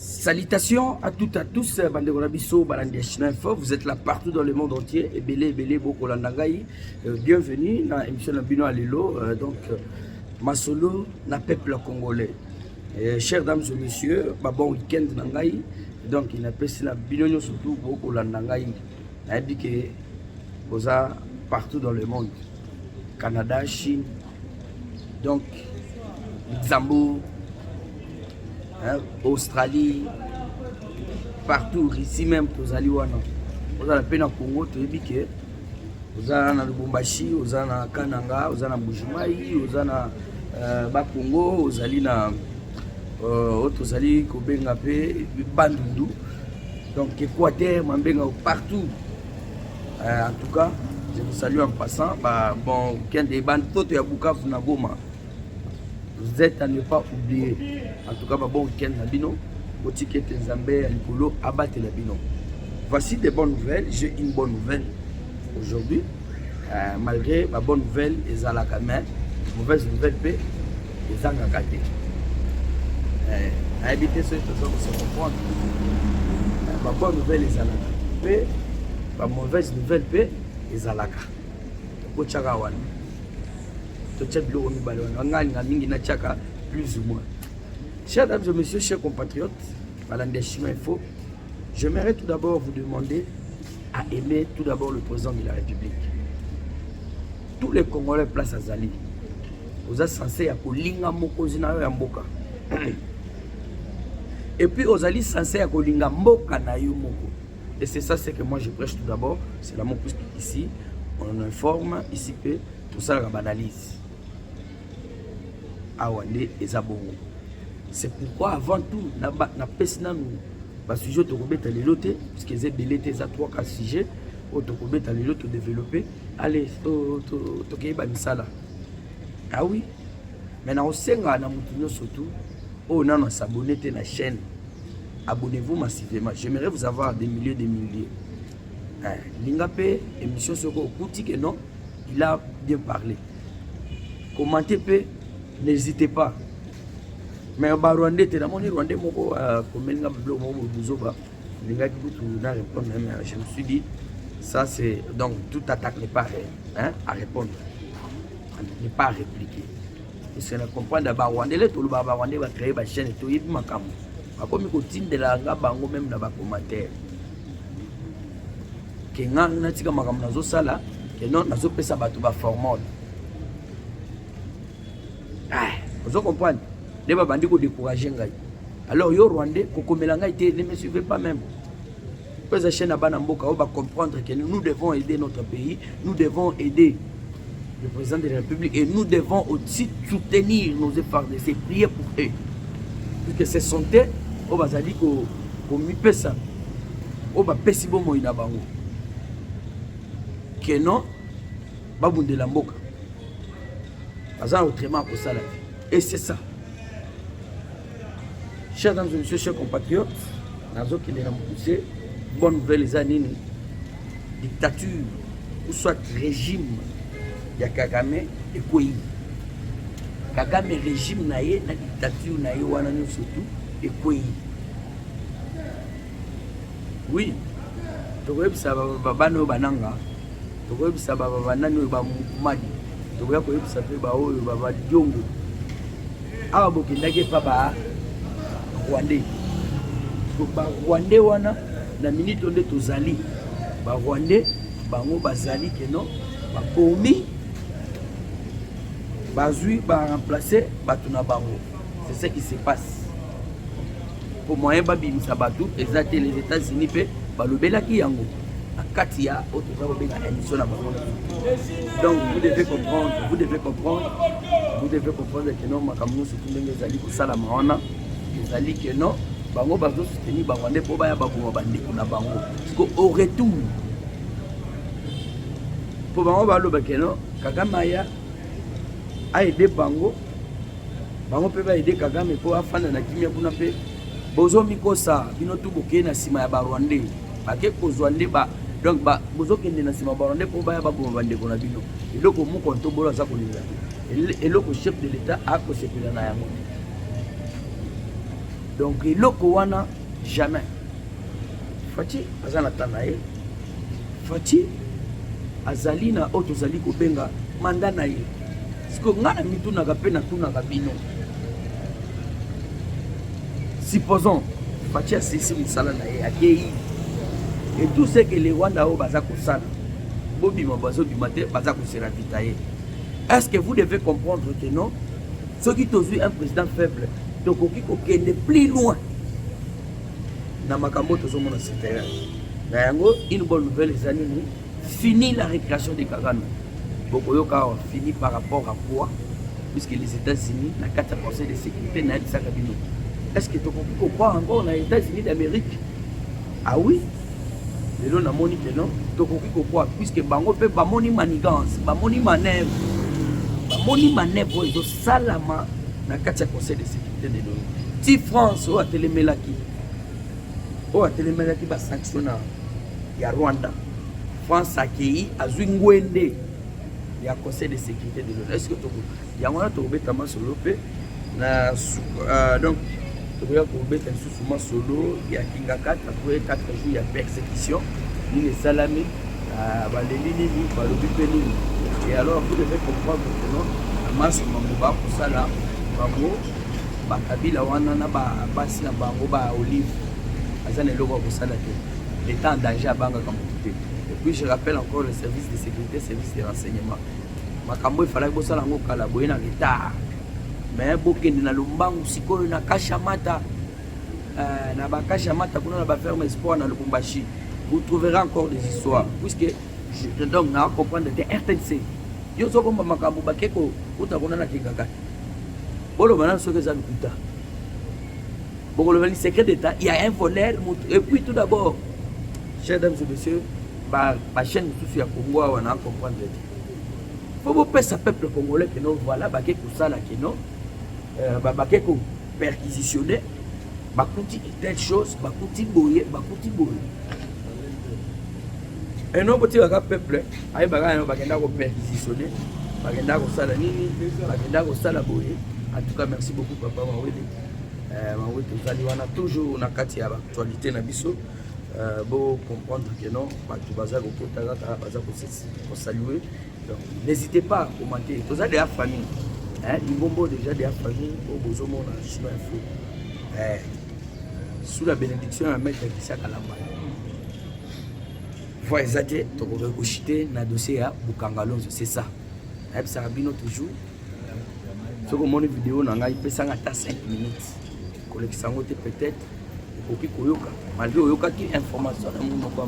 Salutations à toutes et à tous, Bandegonabiso, Balandiachina Info, vous êtes là partout dans le monde entier, et belé, beaucoup landangai, bienvenue dans l'émission Bino Alelo, donc ma solo, na peuple congolais. Chers dames et messieurs, bon week-end nangai, donc il n'a pas si la Bino surtout beaucoup landangai, a dit que vous êtes partout dans le monde, Canada, Chine, donc Luxembourg, Australie, partout, ici même, vous allez voir. Vous allez peine à Congo, vous avez que vous allez à Lubumbashi, vous allez à Kananga, vous allez à Bujumaï, vous allez à Congo, vous allez à Kobengape, Bandundu, donc Équateur, Mambenga, partout. En tout cas, je vous salue en passant. Bon, week-end des bandes, tout est à Bukavu, Nagoma. Vous êtes à ne pas oublier. En tout cas, bon week-end à Bino. Botiquet Nzambé, Alikolo, abattre la Bino. Voici des bonnes nouvelles. J'ai une bonne nouvelle aujourd'hui. Malgré ma bonne nouvelle, ils ont la caméra. Mauvaise nouvelle, ils ont la gâté. À éviter ce que vous se comprendre. Ma bonne nouvelle, ils ont la gâté. Ma mauvaise nouvelle, ils ont la gâté. Bochagawan. Plus ou moins. Chers dames et messieurs, chers compatriotes, Info, j'aimerais tout d'abord vous demander à aimer tout d'abord le président de la République. Tous les Congolais place à Zali. Vous êtes censés à Kolinga Mokozina Yamboka. Et puis vous allez censés à Kolinga Mboka na Yomoko. Et c'est ça, c'est que moi je prêche tout d'abord. C'est la mot plus ici. On informe ici que tout ça la banalise. Awande et Zabongo. C'est pourquoi avant tout, na pesina nous parce que je te remets à l'éloté parce que j'ai délété ça 3-4 sujets au te remets à l'éloté développer. Allez, to keba misala. Ah oui. Maintenant au senga na mutunyo surtout on a s'abonner à la chaîne. Abonnez-vous massivement. J'aimerais vous avoir des milliers. Lingapé émission sur Kouti que non, il a bien parlé. Commentez peu. N'hésitez pas. Mais au Rwandais, tu as mon Rwandais, je me suis dit, ça c'est. Donc, toute attaque n'est pas à répondre. N'est pas à répliquer. Parce que je comprends d'abord, Rwandais, tout le Rwandais va créer une chaîne et tout, il m'a comme. Comme il de la bango même dans les commentaires. Que nous n'a tika makam nazo sala, que non nazo pesa batu ba formal. Vous comprenez? Les bandits qui découragent. Alors, yo Rwandais, ne me suivez pas même. La chaîne à Banamboka, on va comprendre que nous devons aider notre pays, nous devons aider le président de la République et nous devons aussi soutenir nos efforts, de prier pour eux. Puisque c'est santé, on va dire qu'on m'y paie ça. On va payer si bon moi inabango. Que non, babunde la mboka. Azan autrement pour ça la vie. Et c'est ça. Chers dames et messieurs, chers compatriotes, nous qui les poussé, bonne nouvelle les années, dictature, ou soit régime, il y a Kagame et Kouyi. Kagame régime naïe, la dictature naïe, ou ananou surtout, et Kouyi. Oui, tu vois, ça va bano bananga, tu vois, ça va banano bamadi, tu vois, ça fait bao, baba diongo. Awa bokendaki pa ba Rwandais. Ba Rwandais wana na minute onde tozali. Ba Rwandais bango bazali que non ba komi bazui ba remplacer batuna bango. C'est ce qui se passe. Pour moyen ba bimisa batu exacté les États-Unis pe ba lobelaki yango. Akatia otoza ko benga émission na bango. Donc vous devez comprendre que non, ma caméra surtout les alliés pour ça la maana, les alliés que non, bango bazo soutenir bangwande pour baya babou bandi kuna bango. Parce qu'au retour, pour bango balo bakeno, Kagame a aidé bango peut pas aider Kagame pour afana na kimia kuna pe. Bozo mikosa bino tout boké na sima ya Rwandais, baké kozwande ba donc bozo kende na sima ba Rwandais pour baya babou bandi kuna bino. Et le ko mu konto bolo za ko linga. Et le chef de l'État a procédé dans la Donc eloko wana jamais. Fati azana tanaye. Fati azali na auto zali ko benga manda na ye. Siko ngana mituna ka pena tuna ka bino. Supposons Fati a cessé musala na ye akei. Et tout ce que les Rwanda o baza ko sala. Bobi mabazo du matin baza ko se ravitailler. Est-ce que vous devez comprendre que non? Ceux qui ont eu un président faible, donc qui est plus loin. Dans ma camote, une bonne nouvelle, les années, fini la récréation des Kagame. Bokoyoka fini par rapport à quoi? Puisque les États-Unis, la 4 Conseil de sécurité, n'a pas de. Est-ce que tu comprends encore les États-Unis d'Amérique? Ah oui? Les gens n'ont pas non. Tu comprends puisque Bango peut bamoni manigance, bamoni manœuvre. Moni manèvre de salama na kati ya conseil de sécurité de l'ONU. Si France o atelemelaki ba sanctionna ya Rwanda, France accueilli azwi ngwende ya conseil de sécurité de l'ONU. Est-ce que tu ya ngwana to betama solo pe na donc to ya ko beta susuma solo ya kinga 4 après 4 jours ya persécution ni les salami baleli ni balobi pe ni. Et alors vous devez comprendre maintenant la masse mambo pour ça là mambo ba kabila wana na ba basi na bango ba olive azana eloko pour ça là l'état en danger à banga comme tout. Et puis je rappelle encore le service de sécurité, service de renseignement. Makambo il fallait que ça lango kala boyena l'état. Mais bokende na lombangu sikoyo na kashamata na ba kashamata kuna na ba ferme espoir na Lubumbashi. Vous trouverez encore des histoires puisque je donc na comprendre de RTC. Yo so komba makambo bakeko utakona na kingaka. Bolo bana so que ça lukuta. Bolo bana secret d'état, il y a un voleur et puis tout d'abord chers dames et messieurs, ba chaîne tout ya Congo wana comprendre. Faut vous passer peuple congolais que non voilà bakeko sala que non bakeko perquisitionner bakuti telle chose bakuti boye. Et non, petit peuple, aïe bagana bagenda ko perquisitionner, bagenda ko sala nini, bagenda ko sala boye. En tout cas, merci beaucoup papa Mawele. Mawele tozali wana toujours na kati ya actualité na biso. Bon comprendre que non, tu baza ko kotaka baza ko saluer. Donc n'hésitez pas à commenter. Tozali de la famille. Libombo déjà de la famille au bozomo na Chinois Info. Sous la bénédiction à maître Kissa Kalamba. Voilà, exactement. Tu peux rechuter dans le dossier à Bukangalonzo, c'est ça. Et ça rabino toujours. Ce que mon vidéo n'a pas 5 minutes. Collection peut-être pour qui koyoka. Malgré koyoka qui information dans mon pas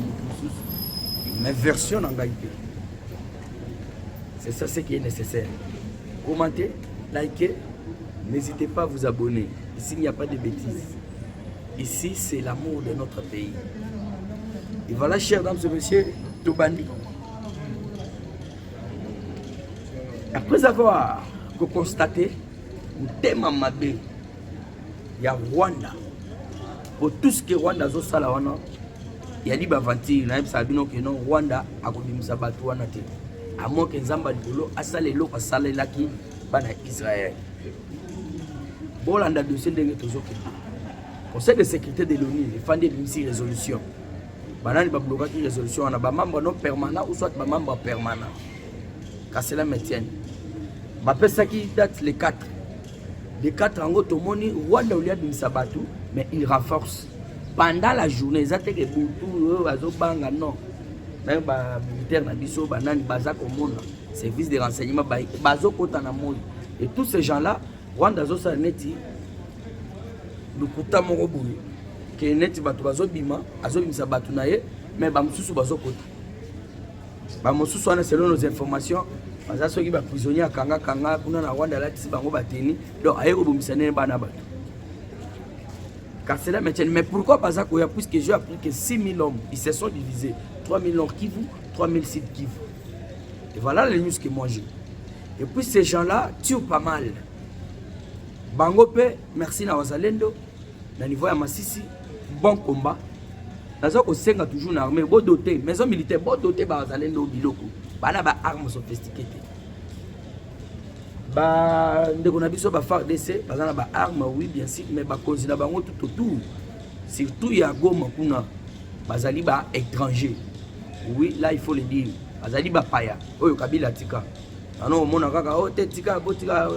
mais version n'a pas. C'est ça ce qui est nécessaire. Commentez, likez, n'hésitez pas à vous abonner. Ici il n'y a pas de bêtises. Ici c'est l'amour de notre pays. Et voilà, chers dames et messieurs, Tobandi. Après avoir constaté le thème Mabé, il y a Rwanda. Pour tout ce que Rwanda a fait, il y a des avantages. Il y a des Rwanda a fait à moins que Nzamba Likolo a salé l'eau à salé là qui va en Israël. Bon, on a dossier de Conseil de sécurité de l'ONU, il faut une résolution. Banani ba bloquer une résolution on a ba membre non permanent ou soit ba membre permanent. Car cela me tient. Ba pesa qui date les 4. Les 4 en gros moni Rwanda ulia bin sabatu mais il renforce pendant la journée ça te que butu azo banga non. Même ba militaire na biso banani baza komona service de renseignement bazo kota na moi et tous ces gens là Rwanda zo sa neti lukuta moko boye. Que net bato bazo bima azo bimisa bato na ye mais ba mususu bazo kota ba mususu wana selon nos informations baza soki ba prisonnier kanga kuna na Rwanda la tisi bango bateni donc aye ko bomisa ne bana bato car cela me tient mais pourquoi baza koya puisque j'ai appris que 6000 hommes ils se sont divisés 3000 nord Kivu 3000 sud Kivu et voilà les news que moi j'ai et puis ces gens là tuent pas mal bango pe merci na wazalendo na niveau ya Masisi bon combat. Nazo ko senga toujours na armée bo doté maison militaire bo doté ba zalendo biloko. Bana ba armes sophistiquées. ba ndeko na biso ba FARDC bazana ba arme oui bien sûr mais ba cause na bango tout autour surtout ya Goma kuna bazali ba étranger oui là il faut le dire bazali ba paya oyo Kabila tika ano mona kaka o te tika botika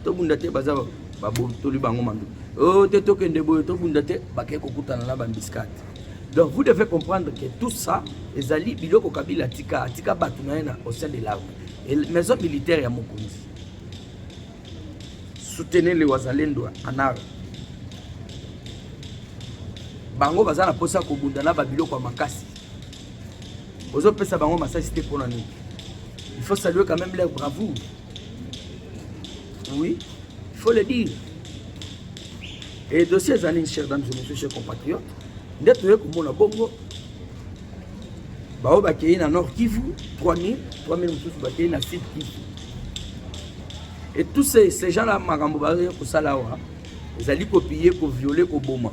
to bunda te bazaba ba toli bango mandu o te to kende boyo to bunda te ba ke kokutana na ba biscuit. Donc vous devez comprendre que tout ça ezali biloko Kabila tika batu na au sein de l'armée et maison militaire ya Mokonzi. Soutenez les wazalendo en armes. Bango bazana posa ko bundana ba biloko makasi. Ozo pesa bango masasi te pona ni. Il faut saluer quand même leur bravoure. Oui, il faut le dire. Et dossier zani chers dames et messieurs chers compatriotes, ndето ye komona bongo bao bakei na Nord Kivu 3000 mususu bakei na Sud Kivu. Et tous ces gens-là, ils allaient copier, violer, boma.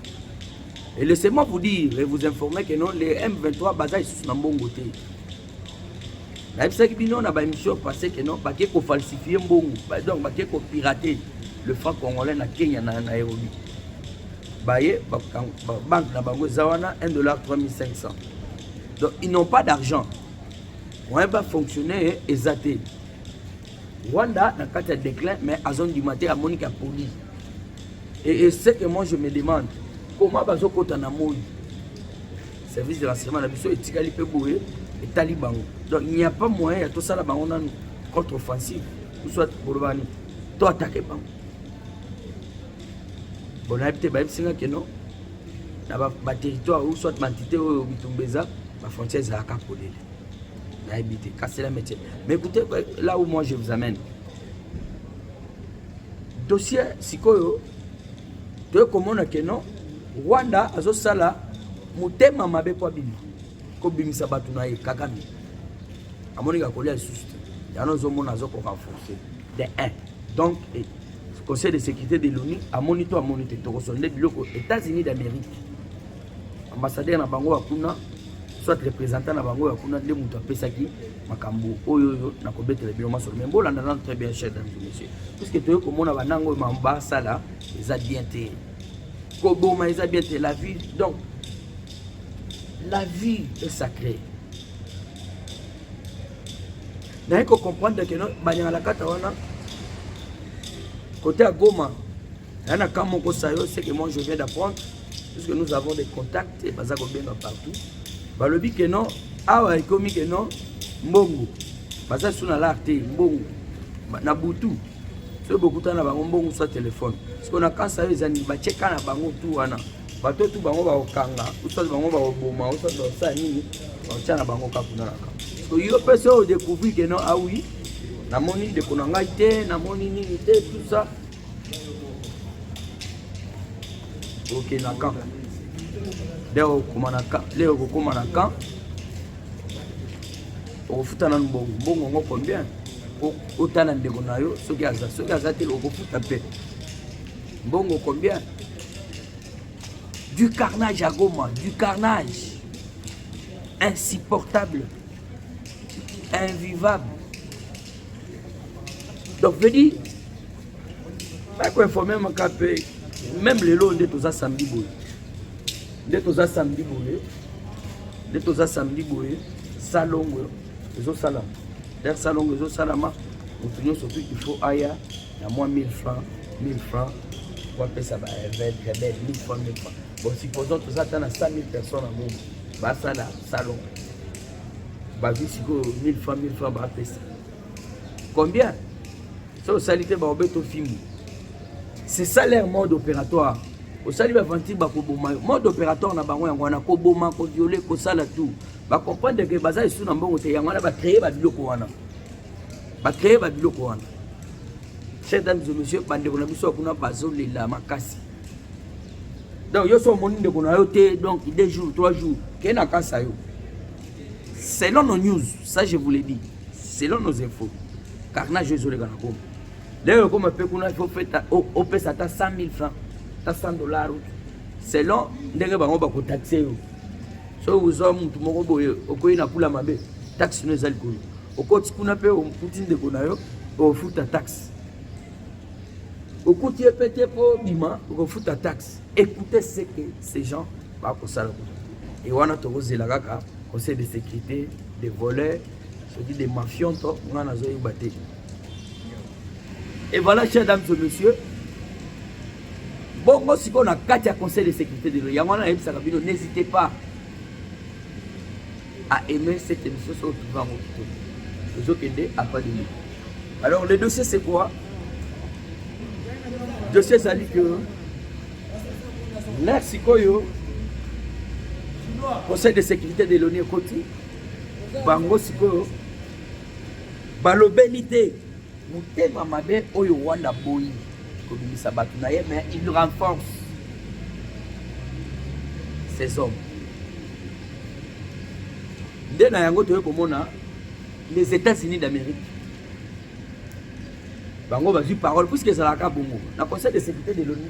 Et laissez-moi vous dire et vous informer que non, les M23 basaient sur Nambongo. La M5 a une mission passée que non, il faut falsifier Mbongo. Donc, il faut pirater le franc congolais na Kenya na Nairobi. Baye, banque na Bango Zawana, $1,3500. Donc, ils n'ont pas d'argent. On va fonctionner exaté. Rwanda n'a pas de déclin, mais à zone du matin à Monique à Poli. Et c'est que moi je me demande comment bazo kota na moi. Service de renseignement na biso etikali pe boye et taliban. Donc il n'y a pas moyen à tout ça là on a contre-offensive ou soit Bourvani. Toi attaquer pas. Bon habité ba singa que non. Na ba territoire ou soit entité au Bitumbeza, ba frontière za ka polele. Habité, casser la métier. Mais écoutez, là où moi je vous amène. Dossier Sikoyo, tu comment on a que non, Rwanda, azo sala, mutema mabe kwa bimi. Ko bimi sabatu na ye, Kagame. Amoni ka kolia suste. Yano zo mona zo ko renforcer. De 1. Donc, le Conseil de sécurité de l'ONU a monité to kosonde biloko États-Unis d'Amérique. Ambassadeur na bango akuna soit représentant na bango ya kuna nde mutu apesaki makambo oyo na kobetela biloma solo mais bolanda na très bien cher dames et messieurs puisque toyo komona banango mamba sala eza bien te koboma eza bien te la vie donc la vie est sacrée na ko comprendre que non banyanga la kata wana côté à Goma yana kamo ko sayo c'est que moi je viens d'apprendre puisque nous avons des contacts et bazako bien partout. Balobi que non, awa ekomi que non, mbongo. Basa suna l'arte, mbongo. Na butu. C'est beaucoup de temps mbongo sur téléphone. Parce qu'on a quand ça les amis, ba cheka na bango tout wana. Bato tout bango ba okanga, ou soit bango ba oboma, ou soit ça nini, on tient na bango kapuna na ka. Parce que yo personne découvrir que non, ah oui, na moni de konanga ité, na moni nini ité tout ça. OK na ka. Leo kumanaka leo kumanaka ofuta na mbongo ngo combien otala ndeko nayo soki aza te okofuta pe mbongo combien du carnage à Goma, du carnage insupportable, invivable. Donc je dis pas qu'on informe même les lots de tous ça samedi boy. De tous ça samedi boy. Salongo ezo sala. D'ailleurs salongo ezo salama. Nous surtout il faut aya à moins 1000 francs. On va payer ça va 1000 francs. Bon supposons tout ça t'en as 100 000 personnes à monde. Bah ça là salon. Bah vu si 1000 francs bah payer ça. Combien? Ça salité bah obeto film. C'est ça leur mode opératoire. Au salut avanti ba ko boma mode opératoire na bango yango na ko boma ko violer ko sala tout. Ba comprendre que baza isu na mbongo te yango na ba créer ba biloko wana. Ba créer ba biloko wana. Chers dames et messieurs, bande ko na biso kuna bazo lela makasi. Donc yo so moni de ko na yo te donc 2 jours 3 jours kena kasa yo. Selon nos news, ça je vous l'ai dit. Selon nos infos. Carnage désolé kana ko. D'ailleurs comme pe kuna il faut faire au pesa ta 100 000 francs. $100 selon ndenge bango ba ko taxer yo so uzo muntu moko boye okoyi na kula mabe taxe no ezali ko okoti kuna pe o mputi ndeko na yo o futa taxe Au côté pété pour bima, au fout ta taxe. Écoutez ce que ces gens vont pour ça. Et on a toujours la gaka, conseil de sécurité, des voleurs, je dis des mafions, on a battu. Et voilà, chers dames et messieurs, bon, si on a 4 conseils de sécurité de l'ONU, n'hésitez pas à aimer cette émission sur le alors, le dossier, c'est quoi? Le dossier, ça dit que merci Koyo, conseil de sécurité de l'ONU côté, Bango Sikoyo, Balobelité, Moutema Mabe, Oyo Wanda Boyi, comme il s'abattunaye, mais il renforce ces hommes. Dès les États-Unis d'Amérique. Bango va dire parole, puisque c'est la cas pour nous. Le conseil de sécurité de l'ONU,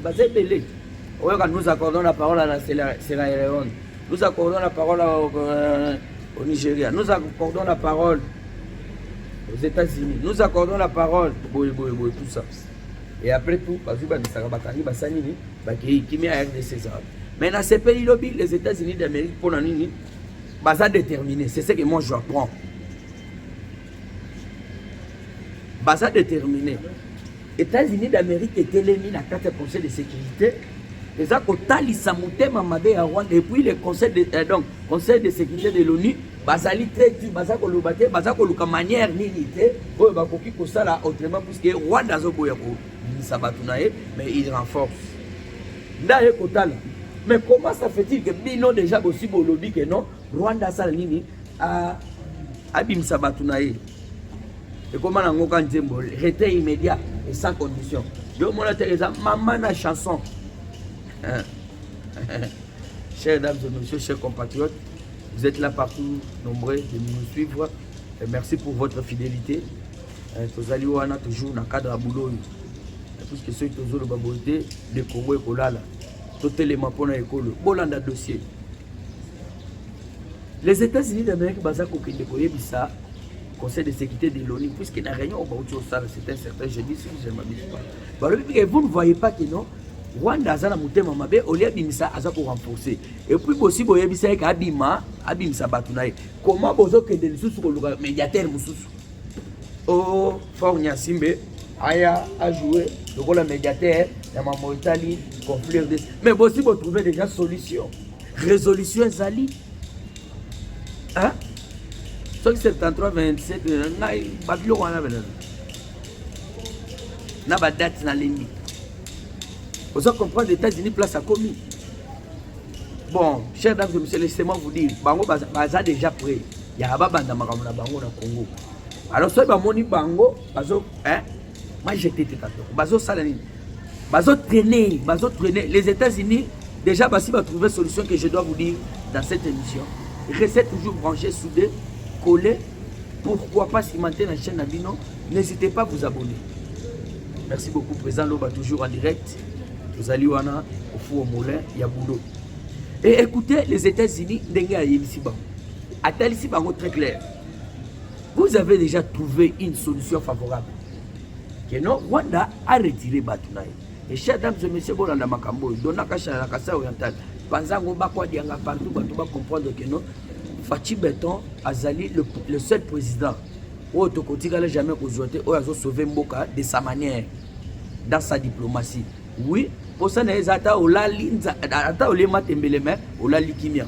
nous accordons la parole à la Sierra Leone, nous accordons la parole au Nigeria, nous accordons la parole aux États-Unis, nous accordons la parole, tout ça. Et après tout, mais dans ces pays, les États-Unis d'Amérique, pour nous, c'est déterminé. C'est ce que moi je apprends. C'est déterminé. Les États-Unis d'Amérique étaient mis dans 4 conseils de sécurité. Et puis le conseil de sécurité de l'ONU, basali très dur, basako manière n'unité, autrement puisque Rwanda mais il renforce. Mais comment ça fait-il que Bino déjà aussi au lobby que non, Rwanda Salini a Bimsa Batunaye. Et comment on a dit retrait immédiat et sans condition. Donc mon intéressant, maman na chanson. Chers dames et messieurs, chers compatriotes, vous êtes là partout, nombreux de nous suivre. Et merci pour votre fidélité. Vous allez toujours dans le cadre à boulot. Puisque ceux qui ont le baboté, le Congo et Kolala. Tout élément pour l'école. Bolanda dossier. Les États-Unis d'Amérique, ça, Conseil de sécurité de l'ONU, puisqu'il n'y a rien au c'est un certain jeudi, si je ne m'abuse pas. Vous ne voyez pas que non, Rwanda a un mabe, au lieu de ça, pour renforcer. Et puis aussi, vous voyez que Abima, Abimsa Batunaye. Comment vous avez des sous sur le médiateur Oh, Fort Nyasimbe, Aya a joué le rôle de médiateur dans ma Mauritanie, conflit de. Mais vous aussi, vous trouvez déjà solution. Résolution Zali. Hein? 73, 27, na ba date na l'ennemi. Vous allez comprendre les États-Unis place à commis. Bon, chers dames et messieurs, laissez-moi vous dire, Bango baza déjà prêt. Il y a pas banda makambo na Bango na Congo. Alors ça ba moni Bango, bazo hein? Moi j'étais tête. Bazo salani. Bazo traîner. Les États-Unis déjà basi va trouver solution que je dois vous dire dans cette émission. Restez toujours branchés, soudés, collés. Pourquoi pas cimenter la chaîne Nabino? N'hésitez pas à vous abonner. Merci beaucoup, Président Loba, toujours en direct. Vous allez au Fou au Moulin, il y a boulot. Et écoutez, les États-Unis, très clair. Vous avez déjà trouvé une solution favorable. Que non, Rwanda a retiré Batunaye. Et chers dames et messieurs, Bolanda Makambo, Donaka Chala Kassa Oriental, Panzango Bakwa Dianga partout, Batouba comprendre que non, Fachi Beton Azali, le seul président, où Tokotika n'a jamais aujourd'hui, où il a sauvé Mboka de sa manière, dans sa diplomatie. Oui, pour ça, les Ata Olali, Ata Olema Tembeleme, Olali Kimia.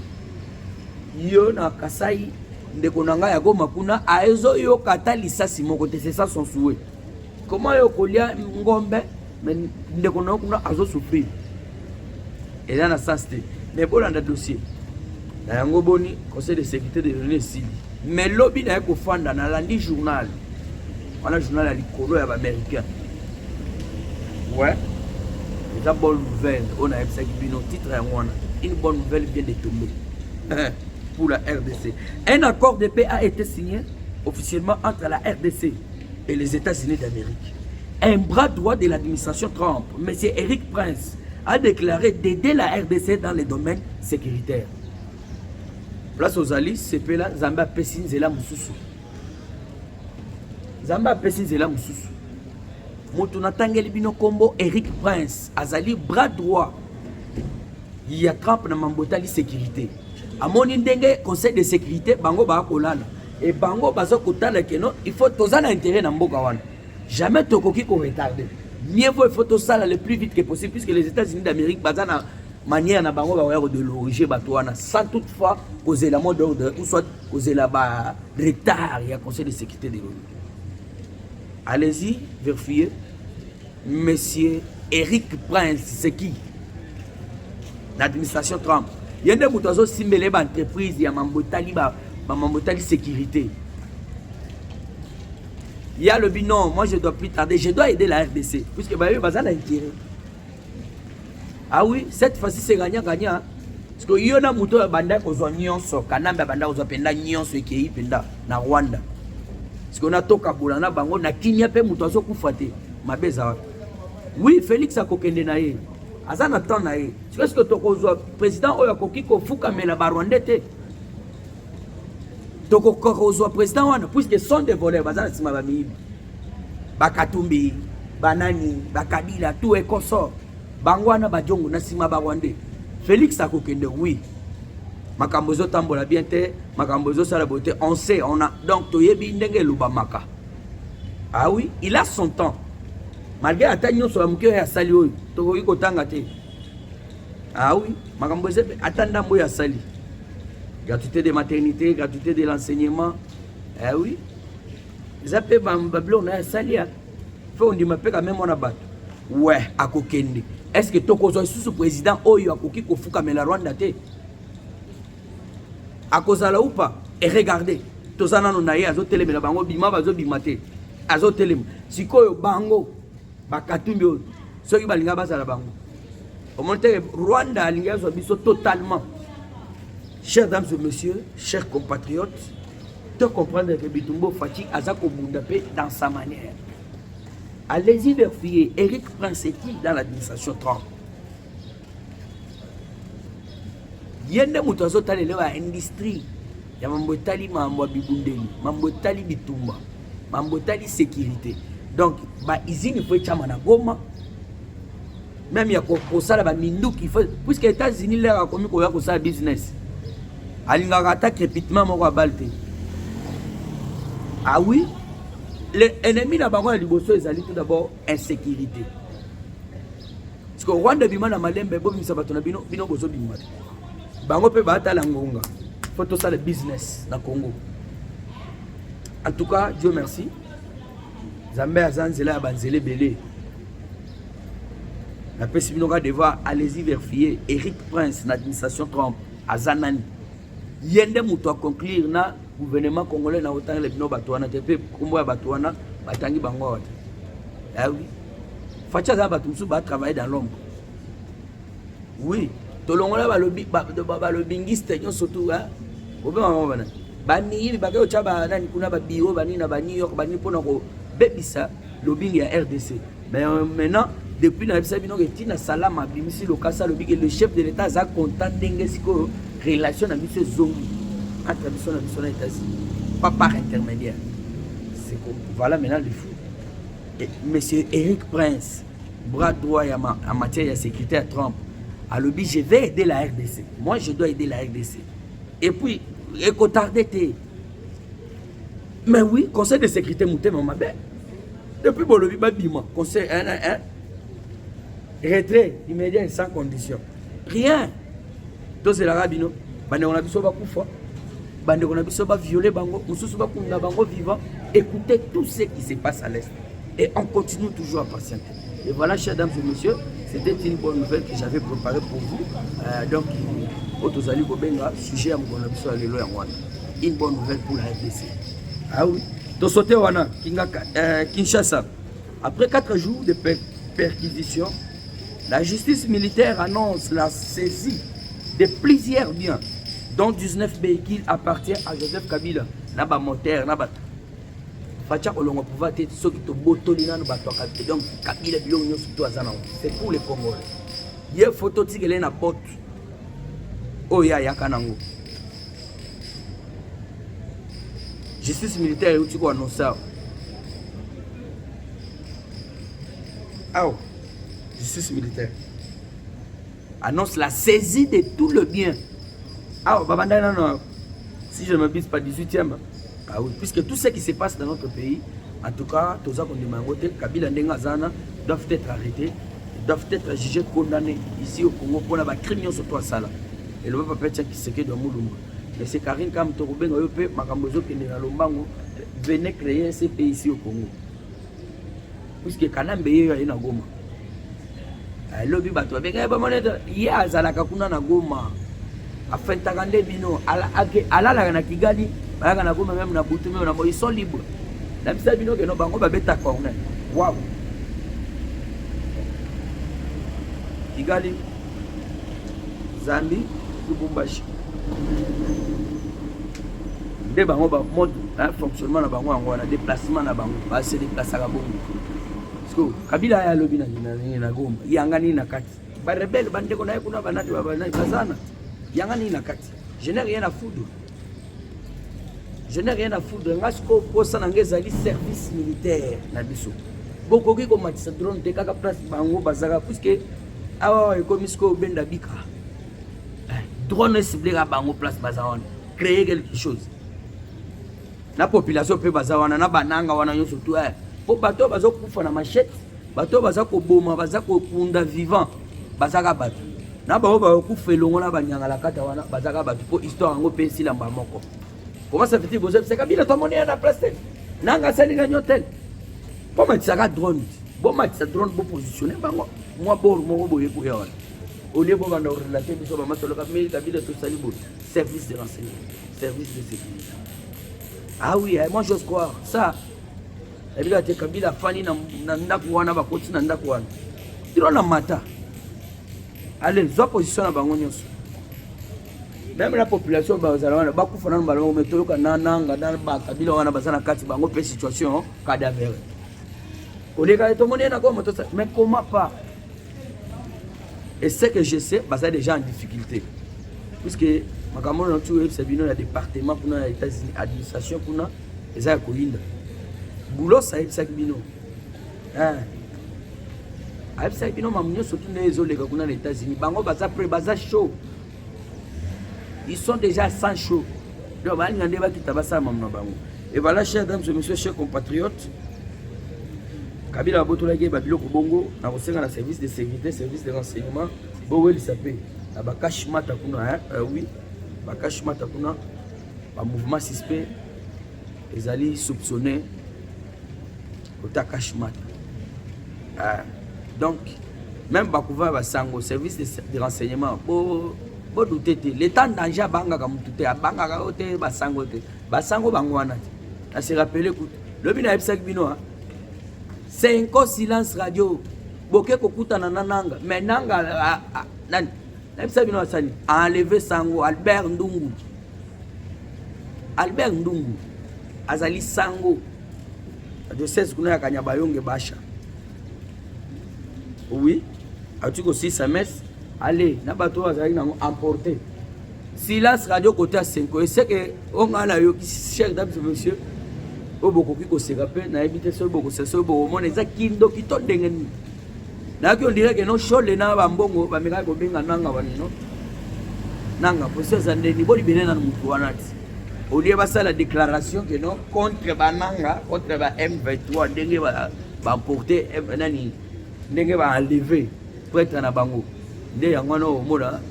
Yo na Kasai, Ndekonanga Yago Makuna, Aezo Yo Kata Lisa Simon, c'est ça son souhait. Comment yo Kolia Ngombe, mais Ndekonanga Azo souffrir. Et là, ça c'était. Mais bon, dans le dossier, il y a un boni conseil de sécurité de l'ONU. Mais lobby n'a pas fait dans le journal. On a un journal à l'Icolo et à l'Américain. Ouais. C'est une bonne nouvelle. On a un titre à une bonne nouvelle vient de tomber pour la RDC. Un accord de paix a été signé officiellement entre la RDC et les États-Unis d'Amérique. Un bras droit de l'administration Trump, M. Eric Prince, a déclaré d'aider la RDC dans les domaines sécuritaires. Place aux alliés, c'est là Zamba Pessin Zela Moussousou. Zamba Pessin Zela Moussousou. moto natangeli bino kombo Eric Prince azali bras droit ya Trump na mambotali sécurité amoni ndenge conseil de sécurité bango ba kolala et bango bazo kotala keno il faut tozana intérêt na mboka wana jamais tokoki ko retarder mieux vaut il faut tosala le plus vite que possible puisque les États-Unis d'Amérique bazana manière na bango ba de loger bato wana sans toutefois causer la mot d'ordre ou soit causer la ba retard ya conseil de sécurité de l'ONU. Allez-y vérifier monsieur Eric Prince c'est qui l'administration Trump. Il y a des moutons simbelé ba entreprise ya mambotali ba mambotali sécurité. Il y a le binom, moi je dois plus tarder, je dois aider la RDC puisque bah eux bazana intérêt. Ah oui, cette fois-ci c'est gagnant-gagnant. Parce que y en a mouton banda kozwa nyonso, kanamba banda kozwa penda nyonso ekei penda na Rwanda. Parce qu'on a toka bolana bango na kinya pe mouton zo kufate mabeza. Oui, Félix akokende na ye. Azana temps na ye. Est-ce que tokozwa président oyo akoki ko fuka mela ba Rwanda te? Toko kozwa président wana puisque sont des voleurs bazana sima ba mibi. Bakatumbi, banani, bakabila tout est consort. Bangwana bajongo na sima ba Rwanda. Félix akokende oui. Makambozo tambola bien te, makambozo sala beauté, on sait, on a donc toyebi ndenge lubamaka. Ah oui, il a son temps. Malgré atagnon sur la mouké ya sali oyo, tokoki kotanga te. Ah oui, makambozo atanda mbo ya sali. Gratuité de maternité, gratuité de l'enseignement. Ah oui. Zape bablo na ya sali ya. Faut on dit m'appelle quand même on a battu. Ouais, akokende. Est-ce que tokozo sous président oyo akoki kofuka mela Rwanda te? Akozala ou pas? Et regardez, tozana no naye azo telemela bango bima bazo bimate. Azo telem. Sikoyo bango bakatumbi oyo. Soki balinga bazala bango. Au monte Rwanda alinga zo biso totalement. Chers dames et messieurs, chers compatriotes, de comprendre que Bitumbo Fati azako bundapé dans sa manière. Allez-y vérifier Eric Prince est qui dans l'administration Trump. Yende mutazo talele wa industrie ya mambotali mambo bibundeli, mambotali bitumba, mambotali sécurité. Donc ba izini faut chama na Goma. Même ya ko sala ba minduki faut puisque les États-Unis là comme ko ya ko sala business. Alinga attaque crépitement moko balte. Ah oui. L'ennemi na bango ya liboso ezali tout d'abord insécurité. Parce que Rwanda bima na malembe bo bimisa bato na bino bozo bima. Bango pe ba tala ngonga. Faut tout ça le business na Congo. En tout cas, Dieu merci. Zambé azanzela banzele belé. La pesi bino ga devoir allez-y vérifier Eric Prince l'administration Trump azanani. Yende muto a conclure na gouvernement congolais na autant les bino batouana te pe kombo ya batouana batangi bango wata. Ah oui. Facha za batumsu ba travailler dans l'ombre. Oui, tolongola ba lobbyingiste nyo surtout hein. Obe mama bana. Bani ba ke ochaba nani kuna ba bureau bani na ba New York bani pona ko bebisa lobbying ya RDC. Mais maintenant depuis na bisa bino ke tina salama bimisi lokasa lobby le chef de l'état za content ndenge siko relation na biso zongi entre biso na biso na États-Unis pas par intermédiaire. C'est comme voilà maintenant le fou. Et monsieur Eric Prince bras droit en matière de sécurité à Trump a lobby je vais aider la RDC. Moi je dois aider la RDC. Et puis écoutez mais oui conseil de sécurité mouté mon mabé depuis bon lobby babima conseil retrait immédiat et sans condition rien. Donc c'est la rabino bande on a biso ba kufa bande on a biso ba violer bango mususu ba kunga bango vivant. Écoutez tout ce qui se passe à l'est et on continue toujours à patienter. Et voilà, chers dames et messieurs, c'était une bonne nouvelle que j'avais préparée pour vous. Donc Otozali Bobenga sujet à mon abiso alelo ya wana. Une bonne nouvelle pour la RDC. Ah oui, to sauté wana Kinshasa. Après 4 jours de perquisition, la justice militaire annonce la saisie de plusieurs biens, dont 19 véhicules appartiennent à Joseph Kabila. Naba moteur, naba. Facha olongo pouvoir te ceux qui te botolina no bato Kabila. Donc Kabila bilong nyo surtout azana. C'est pour les Congolais. Hier photo tigele na porte. Oh ya yakanango. Justice militaire uti ko annoncer. Ah, justice militaire. Annonce la saisie de tout le bien. Ah, Babanda, non, si je ne m'abuse pas, 18e. Ah oui, puisque tout ce qui se passe dans notre pays, en tout cas, tous ceux qui ont été Kabila Ndengazana doivent être arrêtés, doivent être jugés, condamnés ici au Congo pour la criminalité sur toi, ça là. Et le papa qui se fait de Moulumba. Mais c'est Karine Kam Torobeng, Makambozo qui est dans Lombango, venait créer ce pays ici au Congo. Puisque Kanambe est dans Goma. Lobby bato avec il azalaka kuna na Goma afin takande bino ala na Kigali baka na Goma même na Butu même na ils sont libres na bisa bino que no bango ba beta corner waouh Kigali Zambi Lubumbashi de bango ba mode fonctionnement na bango ngwana déplacement na bango ba se déplacer ka bongo Kabila ya lobi na Goma yangani na kati ba rebelle bande ko na kuna banati bazana yangani na kati je n'ai rien à foutre ngasko posa na ngezali service militaire na biso bokoki ko matisa drone te kaka place bango bazaka puisque awa ekomisko benda bika drone ciblé ka bango place bazana créer quelque chose la population peut bazawana na bananga wana yo surtout po bato bazo kufa na machette bato baza ko boma baza ko kunda vivant bazaka bato na ba ba kufa elongo na banyanga la kata wana bazaka bato po histoire ngo pe sila mbamoko comment ça fait-il vous c'est Kabila to moni na place nanga sali ga nyotel po matisaka drone bo matisa drone bo positionner bango moi bor mo bo yeko ya wana au lieu bo banda relater biso ba matolo ka mil Kabila to sali bo service de renseignement service de sécurité. Ah oui moi j'ose croire ça. Kabila te Kabila fani na ndaku wana bakoti na ndaku wana tiro na mata allez zo position na bango nyonso même la population bazala wana bakufa na balongo metoloka nanga na ba Kabila wana bazana kati bango pe situation cadavre oleka to moni na Goma to mais comment pas et ce que je sais bazala déjà en difficulté puisque makambo na tu c'est bino na département pour na États-Unis administration pour na eza ko inda boulot ça est bino ça bino mamunyo surtout les autres les les États-Unis bango baza pré baza chaud ils sont déjà sans chaud donc ba ngande ba kitabasa mamna bango et voilà chers dames et messieurs chers compatriotes Kabila botola ke ba biloko bongo na kosenga na service de sécurité service de renseignement bowe lisapé na ba kashmata kuna oui ba kashmata kuna ba mouvement suspect ezali soupçonné au Kashmat. Donc, même Bakouva va sango service de renseignement. Bo douter l'état danger banga comme tout est banga côté basango te basango bangwana. À se rappeler écoute le bina epsak bino 5 ans silence radio boke kokuta na nanga mais nanga nan epsak bino asali enlever sango Albert Ndungu azali sango de 16 kuna ya Kanyabayonge Basha. Oui, as-tu aussi SMS allez na bato azali nango emporter silence radio côté à 5 et c'est que on a la yo chers dames et messieurs o boko ki ko seka pe na ebite so boko se so boko mona za kindo ki to ndengeni na ki on dirait que non show le na ba mbongo ba meka ko benga nanga bani no nanga pour ça ndeni boli benena na mutu wanati au lieu de la déclaration que non contre Bananga, contre M23, ndenge va porter nani ndenge va enlever prêtre na bango. Ndé yangwana o mona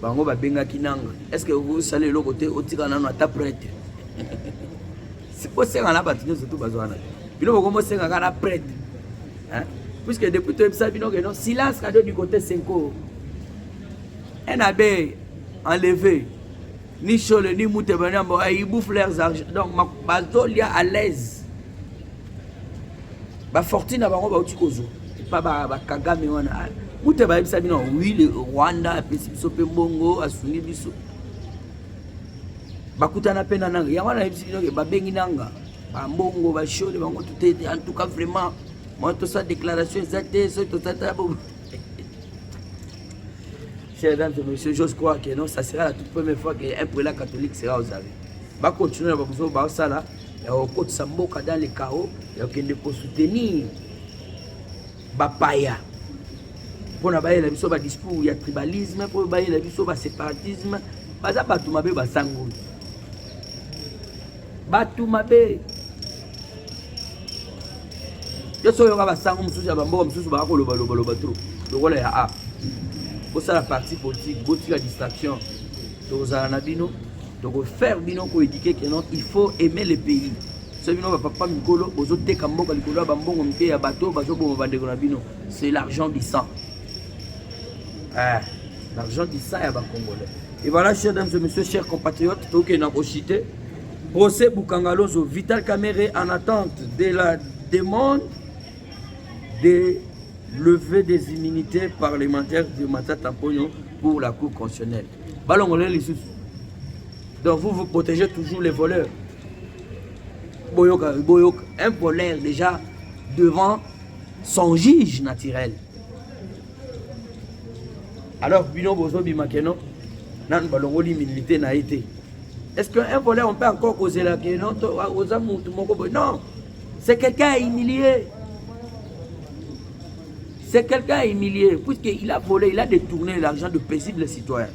bango ba benga kinanga. Est-ce que vous savez le côté otika na ta prêtre? C'est pour ça qu'on a battu surtout bazwana. Bino ko mo senga kana prêtre. Hein? Puisque depuis tout ça bino que non silence cadeau du côté 5. Un abbé enlevé ni chole ni mutebanyambo ils bouffent leurs argent donc bazo lia à l'aise ba fortune na bango ba uti kozo pas ba Kagame wana muteba bisa bino oui le Rwanda pesi biso pe mbongo asungi biso bakutana pena nanga ya wana biso bino ba bengi nanga ba mbongo ba chole bango tout en tout cas vraiment moi tout ça déclaration exacte so tout ça. Chers dames et messieurs, j'ose croire que non, ça sera la toute première fois qu'un prélat catholique sera aux arrêts. Va continuer à vous voir ça là, il y a au côté Samboka dans les chaos, il y a qui pour soutenir bapaya mpona bayela biso badiscours ya tribalisme, mpo bayela biso baséparatisme, baza bato mabe basango bato mabe. Yo so yoka basango mosusu ya bamboka mosusu baka kolobaloba trop lokola ya a bosala parti politique botika distraction tokozala na bino tokofaire bino koédike ke non il faut aimer le pays. So bino bapapa mikolo bozoteka mboka likolo ya bambongo mpe ya bato bazoboma bandeko na bino, c'est l'argent du sang. L'argent du sang ya bacongolais. Et voilà, chers dames et messieurs, chers compatriotes, toke na kochite procès Bukangalozo, Vital Kamerhe en attente de la demande de lever des immunités parlementaires de Matata Ponyo pour la Cour constitutionnelle. Balongolais les sous. Donc vous protégez toujours les voleurs. Boyoka, un voleur déjà devant son juge naturel. Alors, Bino Bozo Bimakeno, nan balongoli immunité n'a été. Est-ce qu'un voleur, on peut encore causer la question? Non, c'est quelqu'un humilié. C'est quelqu'un humilié, puisqu'il a volé, il a détourné l'argent de paisibles citoyens.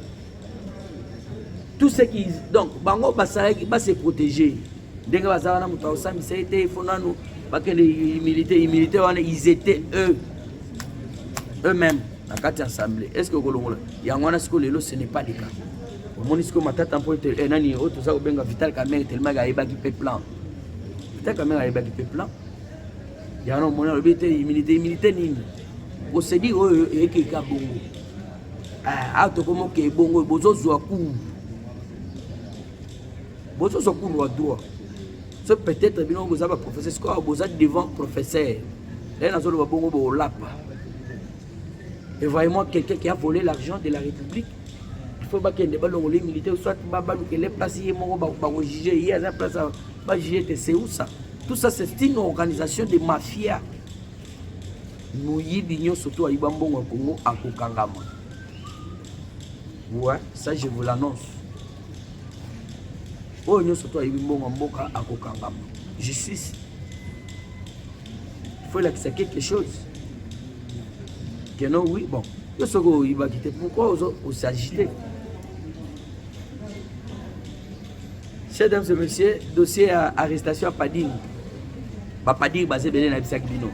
Tout ce qui... Donc, Bango Bassara va se protéger. Ils étaient eux-mêmes dans cette assemblée. Est-ce que ce n'est pas le cas? Monisco Matata Ponyo enani auto za obenga Vital Kamerhe tellement ga yeba ki pe plan. Vital Kamerhe yeba ki pe plan. Ya no mona obité immunité nini. O se di o eke ka bongo. Auto komo ke bongo bozo zwa ku. Bozo zo ku no droit. Ce peut-être bino boza ba professeur ko boza devant professeur. Là na zo ba bongo bo lapa. Et voyez-moi quelqu'un qui a volé l'argent de la République. Il faut pas qu'il y ait des militaires, soit que les places, il y a des places, c'est où ça? Tout ça, c'est une organisation de mafia. Nous y sommes surtout à Ibambon au Congo, à Kokangama. Ouais, ça je vous l'annonce. Oh, nous surtout à Ibambon à Kokangama. Justice. Il faut l'accepter quelque chose. Que non, oui, bon. Il va quitter. Pourquoi on s'agiter? Chers dames et messieurs, dossier à arrestation à Pading. Pading basé bien dans le bino.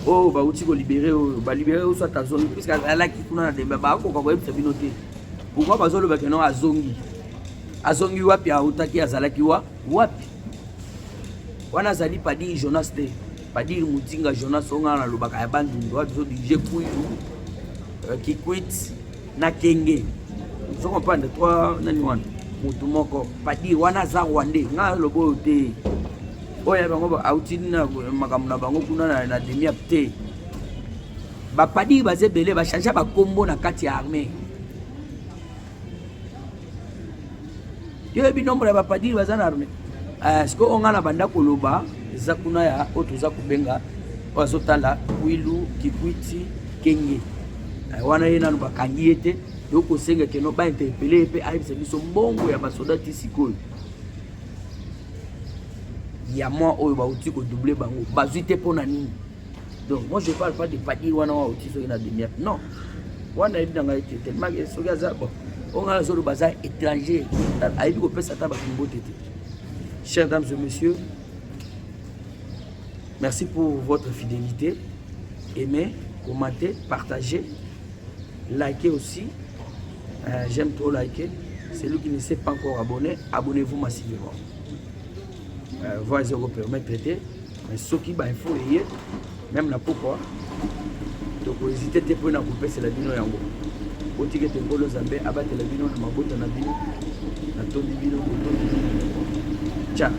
Oh, bah outil libéré, bah libéré ou soit à zone puisque là qui tourne dans des bah on va être binoté. Pourquoi pas zone que non à zongi. À zongi wapi à utaki à zalaki wapi. Wana zali Pading Jonas te. Pading mutinga Jonas onga na lobaka ya bandu ndo zo DJ kuitu qui quitte na kenge. Vous comprenez trois nani wana. Mutu moko Pading wana za wande nga lobo te. Oya bango ba outine na makambo na bango kuna na demi apte. Ba Pading baze belé ba changer ba kombo na kati ya armée. Yo bi nombre ba Pading baza na armée. Est-ce que on a na banda koloba zakuna ya otuza kubenga wazotala Kwilu Kikwiti Kenge. Wana yena no bakangi ete yoko senga keno ba interpeller pe ayebisa biso mbongo ya basoda tisikoyo. Ya moi oyo ba uti ko doubler bango bazuite pona nini. Donc moi je parle pas de Pading wana wa uti so na demi. Non. Wana yedi nga ete tellement que so gaza bon. On a zo baza étranger ayebi ko pesa ta ba kimbote te. Chers dames et messieurs, merci pour votre fidélité. Aimez, commentez, partagez, likez aussi. J'aime trop liker. Celui qui ne s'est pas encore abonné, abonnez-vous massivement. Voici ce que permet traiter. Mais ce qui va info même la pourquoi. Donc n'hésitez pas à couper c'est la bino yango. Oti que tengolo zambe abatela bino na mabota na bino na tondi bino. Ciao.